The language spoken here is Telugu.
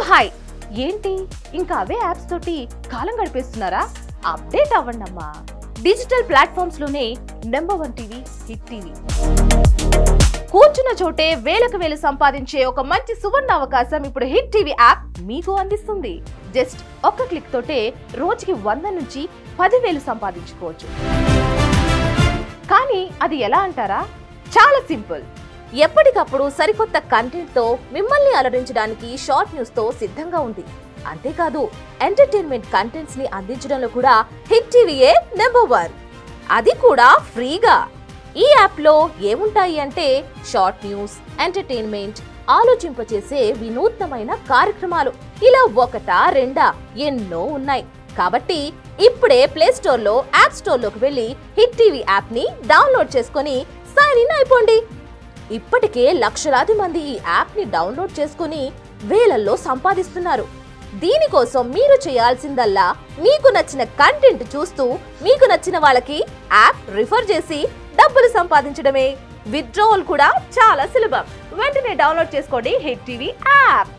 హాయ్ ఏంటి ఇంకా అవే యాప్స్ తోటి కాలం గడిపేస్తున్నారా? అప్డేట్ అవ్వండమ్మా. డిజిటల్ ప్లాట్ఫామ్స్ లోనే #1 టీవీ హిట్ టీవీ. కూర్చున్న చోటే వేలకు వేలు సంపాదించే ఒక మంచి సువర్ణ అవకాశం ఇప్పుడు హిట్ టీవీ యాప్ మీకు అందిస్తుంది. జస్ట్ ఒక్క క్లిక్ తోటే రోజుకి 100 నుంచి 10,000 సంపాదించుకోవచ్చు. కానీ అది ఎలా అంటారా? చాలా సింపుల్. ఎప్పటికప్పుడు సరికొత్త కంటెంట్ తో మిమ్మల్ని అలరించడానికి షార్ట్ న్యూస్ తో సిద్ధంగా ఉంది. అంతేకాదు ఎంటర్టైన్మెంట్ కంటెంట్స్ ని అందించడంలో కూడా హిట్ టీవీయే #1. అది కూడా ఫ్రీగా. ఈ యాప్ లో ఏముంటాయి అంటే షార్ట్ న్యూస్, ఎంటర్టైన్మెంట్, ఆలోచింపచేసే వినూత్నమైన కార్యక్రమాలు, ఇలా ఒకటా రెండా ఎన్నో ఉన్నాయి. కాబట్టి ఇప్పుడే ప్లే స్టోర్ లో యాప్ స్టోర్ లోకి వెళ్ళి హిట్ టీవీ యాప్ ని డౌన్లోడ్ చేసుకుని సైన్ ఇన్ అయిపోండి. ఇప్పటికే లక్షలాది మంది ఈ యాప్ ని డౌన్లోడ్ చేసుకుని వేలల్లో సంపాదిస్తున్నారు. దీనికోసం మీరు చేయాల్సిందల్లా మీకు నచ్చిన కంటెంట్ చూస్తూ మీకు నచ్చిన వాళ్ళకి యాప్ రిఫర్ చేసి డబ్బులు సంపాదించడమే. విత్డ్రావల్ కూడా చాలా సులభం. వెంటనే డౌన్లోడ్ చేసుకోండి హిట్ టీవీ యాప్.